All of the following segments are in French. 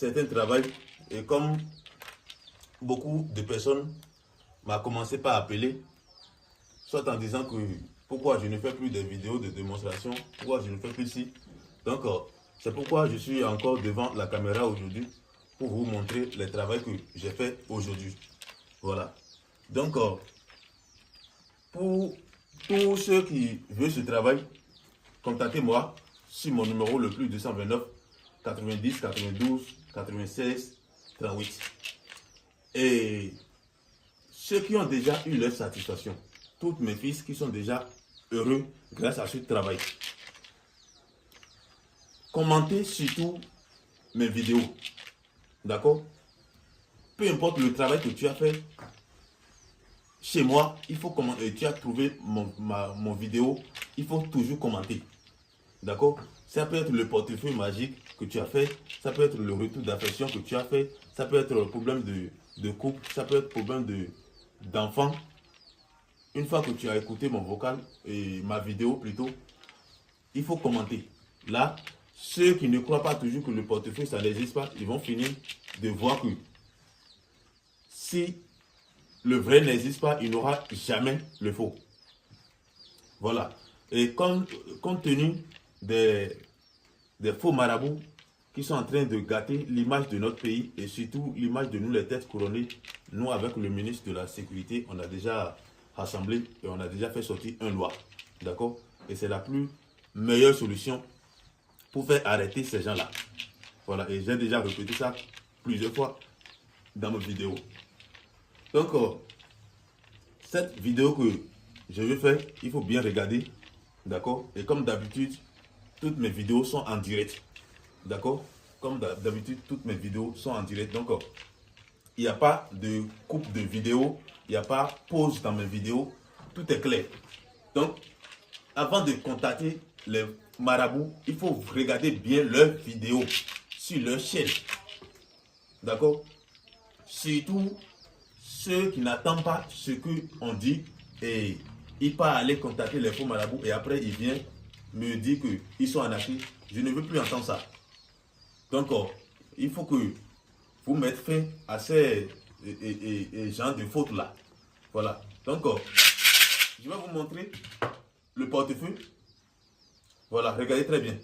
certains travail et comme beaucoup de personnes m'ont commencé par appeler, soit en disant que pourquoi je ne fais plus des vidéos de démonstration, pourquoi je ne fais plus ci. Donc, c'est pourquoi je suis encore devant la caméra aujourd'hui pour vous montrer le travail que j'ai fait aujourd'hui. Voilà. Donc, pour tous ceux qui veulent ce travail, contactez-moi sur mon numéro le plus 229 90 92 96 38. Et ceux qui ont déjà eu leur satisfaction, tous mes fils qui sont déjà heureux grâce à ce travail, commentez surtout mes vidéos. D'accord? Peu importe le travail que tu as fait, chez moi, il faut commenter. Tu as trouvé mon vidéo, il faut toujours commenter. D'accord? Ça peut être le portefeuille magique que tu as fait, ça peut être le retour d'affection que tu as fait, ça peut être le problème de couple, ça peut être le problème d'enfant. Une fois que tu as écouté mon vocal et ma vidéo plutôt, il faut commenter. Là, ceux qui ne croient pas toujours que le portefeuille, ça n'existe pas, ils vont finir de voir que si le vrai n'existe pas, il n'aura jamais le faux. Voilà. Et compte tenu des faux marabouts qui sont en train de gâter l'image de notre pays et surtout l'image de nous les têtes couronnées, nous avec le ministre de la Sécurité, on a déjà rassemblé et on a déjà fait sortir une loi. D'accord? Et c'est la plus meilleure solution pour faire arrêter ces gens-là. Voilà. Et j'ai déjà répété ça plusieurs fois dans mes vidéos. Donc, cette vidéo que je vais faire, il faut bien regarder. D'accord? Et comme d'habitude, toutes mes vidéos sont en direct. D'accord? Comme d'habitude, toutes mes vidéos sont en direct. Donc, il n'y a pas de coupe de vidéo. Il n'y a pas pause dans mes vidéos. Tout est clair. Donc, avant de contacter les marabouts, il faut regarder bien leurs vidéos sur leur chaîne. D'accord? Surtout ceux qui n'attendent pas ce qu'on dit et ils partent aller contacter les faux marabouts et après ils viennent me dire qu'ils sont en Afrique. Je ne veux plus entendre ça. Donc, il faut que vous mettez fin à ces gens de fautes là. Voilà. Donc, je vais vous montrer le portefeuille. Voilà, regardez très bien.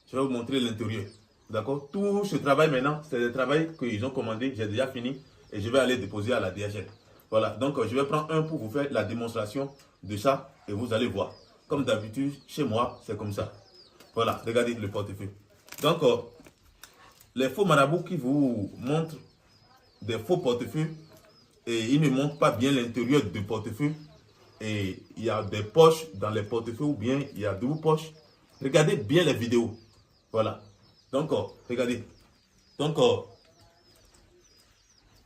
Je vais vous montrer l'intérieur. D'accord? Tout ce travail maintenant, c'est le travail qu'ils ont commandé. J'ai déjà fini et je vais aller déposer à la DHL. Voilà, donc je vais prendre un pour vous faire la démonstration de ça et vous allez voir. Comme d'habitude, chez moi, c'est comme ça. Voilà, regardez le portefeuille. Donc, les faux marabouts qui vous montrent des faux portefeuilles et ils ne montrent pas bien l'intérieur du portefeuille et il y a des poches dans les portefeuilles ou bien il y a deux poches. Regardez bien les vidéos. Voilà. Donc, regardez. Donc,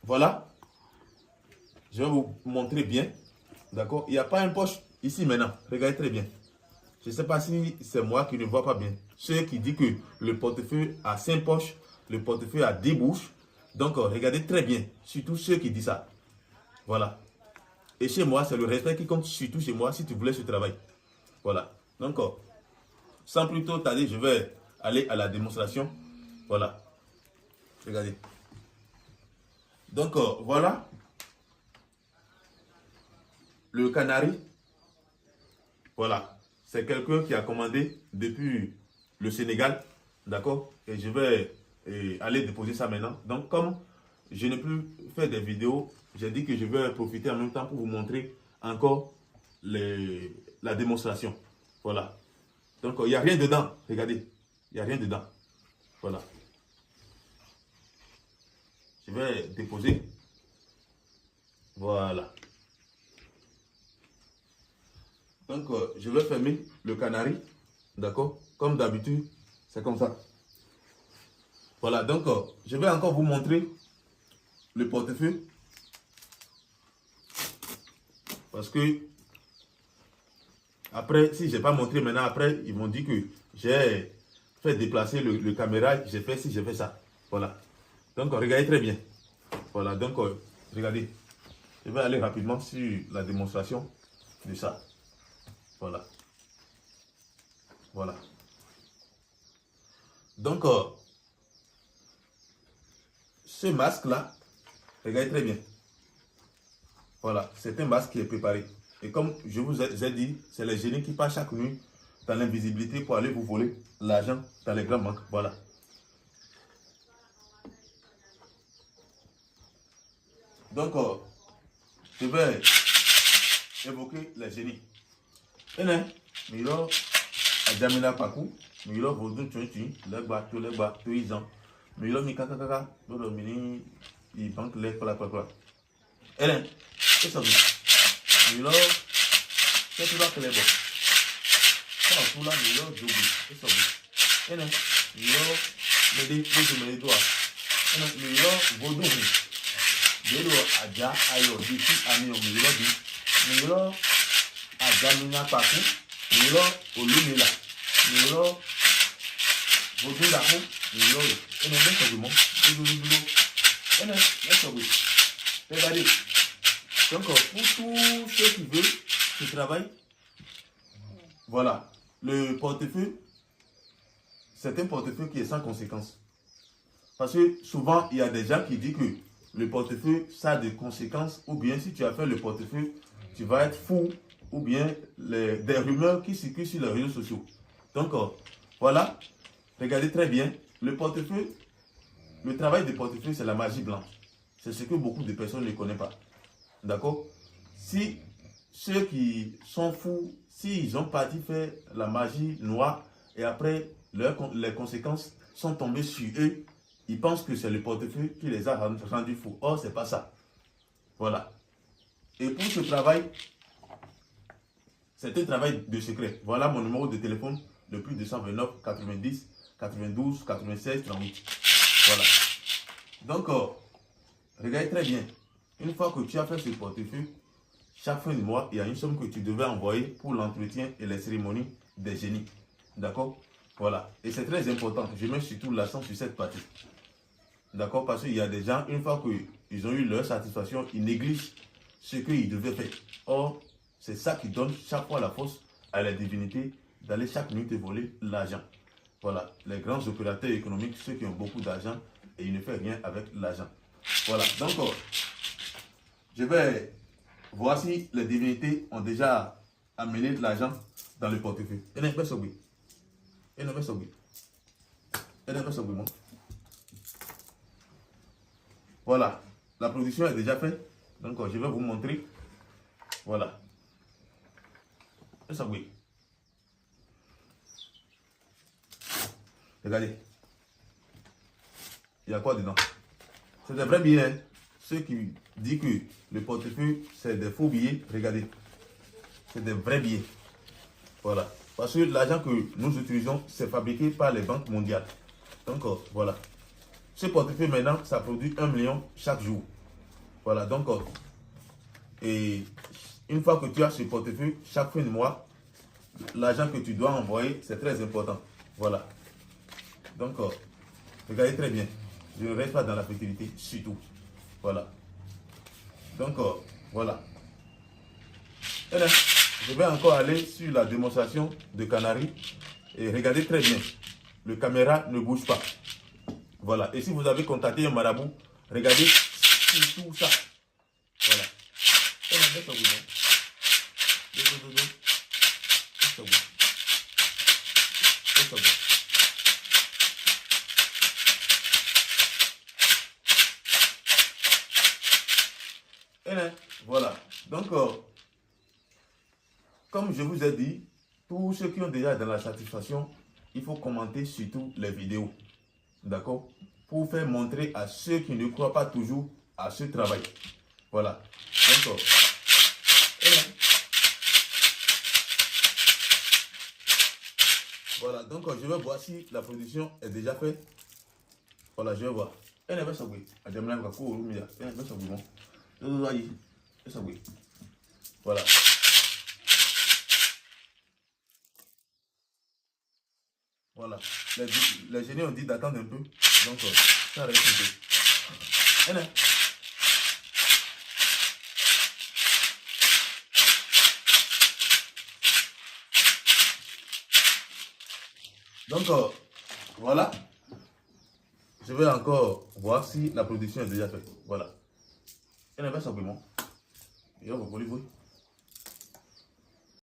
voilà. Je vais vous montrer bien. D'accord? Il n'y a pas une poche ici maintenant. Regardez très bien. Je ne sais pas si c'est moi qui ne vois pas bien. Ceux qui disent que le portefeuille a 5 poches, le portefeuille a 10 bouches. Donc, regardez très bien. Surtout ceux qui disent ça. Voilà. Et chez moi, c'est le respect qui compte, surtout chez moi, si tu voulais ce travail. Voilà. Donc, sans plus tôt tarder, je vais aller à la démonstration. Voilà. Regardez. Donc, voilà. Le canari. Voilà. C'est quelqu'un qui a commandé depuis le Sénégal. D'accord? Et je vais aller déposer ça maintenant. Donc, comme je n'ai plus fait des vidéos, j'ai dit que je vais profiter en même temps pour vous montrer encore la démonstration. Voilà. Donc, il n'y a rien dedans. Regardez. Il n'y a rien dedans. Voilà. Je vais déposer. Voilà. Donc, je vais fermer le canari. D'accord? Comme d'habitude, c'est comme ça. Voilà. Donc, je vais encore vous montrer le portefeuille. Parce que, après, si je n'ai pas montré maintenant, après, ils vont dire que j'ai fait déplacer le caméra. J'ai fait ci, j'ai fait ça. Voilà. Donc, regardez très bien. Voilà. Donc, regardez. Je vais aller rapidement sur la démonstration de ça. Voilà. Voilà. Donc, ce masque-là, regardez très bien. Voilà, c'est un masque qui est préparé. Et comme je vous ai dit, c'est les génies qui passent chaque nuit dans l'invisibilité pour aller vous voler l'argent dans les grandes banques. Voilà. Donc, je vais évoquer les génies. Et là, Milo, Adjamina Pakou, Milo, Vodou, Tchonchi, Legba, Tuizan, Milo, Mikakaka, Dodo, Mini, il banque les pour la quoi. Et là, c'est ça. Milo, c'est tout là que les bons. Quand tout là, Milo, Jobu, c'est ça. Et là, Milo, me dit, je me les doigts. Et là, Milo, Vodou, Milo, Adja, Ayo, Diti, Amio, Milo, Milo, Adjamina Pakou, Milo, Olumila, Milo, Vodou, Dako, Milo, et là, c'est du monde. Et là, c'est oui. Regardez. Donc, pour tous ceux qui veulent, qui travaillent, voilà, le portefeuille, c'est un portefeuille qui est sans conséquence. Parce que souvent, il y a des gens qui disent que le portefeuille, ça a des conséquences, ou bien si tu as fait le portefeuille, tu vas être fou, ou bien des rumeurs qui circulent sur les réseaux sociaux. Donc, voilà, regardez très bien, le portefeuille, le travail du portefeuille, c'est la magie blanche. C'est ce que beaucoup de personnes ne connaissent pas. D'accord? Si ceux qui sont fous, s'ils ont parti faire la magie noire et après les conséquences sont tombées sur eux, ils pensent que c'est le portefeuille qui les a rendus fous. Or, c'est pas ça. Voilà. Et pour ce travail, c'est un travail de secret. Voilà mon numéro de téléphone, le plus 229 90 92 96 38. Voilà. Donc, regardez très bien. Une fois que tu as fait ce portefeuille, chaque fin de mois, il y a une somme que tu devais envoyer pour l'entretien et les cérémonies des génies. D'accord? Voilà. Et c'est très important. Je mets surtout l'accent sur cette partie. D'accord? Parce qu'il y a des gens, une fois qu'ils ont eu leur satisfaction, ils négligent ce qu'ils devaient faire. Or, c'est ça qui donne chaque fois la force à la divinité d'aller chaque nuit te voler l'argent. Voilà. Les grands opérateurs économiques, ceux qui ont beaucoup d'argent et ils ne font rien avec l'argent. Voilà. Donc, je vais voir si les divinités ont déjà amené de l'argent dans le portefeuille. Et n'est pas sauvé. Et n'est pas sauvé. Et n'est pas sauvé, moi. Voilà. La production est déjà faite. Donc, je vais vous montrer. Voilà. Et ça, oui. Regardez. Il y a quoi dedans? C'est des vrais billets. Hein? Ceux qui disent que le portefeuille, c'est des faux billets, regardez. C'est des vrais billets. Voilà. Parce que l'argent que nous utilisons, c'est fabriqué par les banques mondiales. Donc, voilà. Ce portefeuille, maintenant, ça produit 1 million chaque jour. Voilà. Donc, et une fois que tu as ce portefeuille, chaque fin de mois, l'argent que tu dois envoyer, c'est très important. Voilà. Donc, regardez très bien. Je ne reste pas dans la fertilité, surtout. Voilà. Donc, voilà. Et là, je vais encore aller sur la démonstration de Canari. Et regardez très bien. Le caméra ne bouge pas. Voilà. Et si vous avez contacté un marabout, regardez sur tout ça. Voilà. Et là, laisse-moi vous dire. Laisse-moi vous. Laisse-moi vous. Et là, voilà. Donc, comme je vous ai dit, tous ceux qui ont déjà dans la satisfaction, il faut commenter surtout les vidéos. D'accord? Pour faire montrer à ceux qui ne croient pas toujours à ce travail. Voilà. Donc, et là, voilà. Donc, je vais voir si la production est déjà faite. Voilà, je vais voir. Et là, ça oui. Voilà. Voilà. Les génies ont dit d'attendre un peu. Donc, ça reste un peu. Et là. Donc, voilà. Je vais encore voir si la production est déjà faite. Voilà. Un inverse simplement. Et on va vous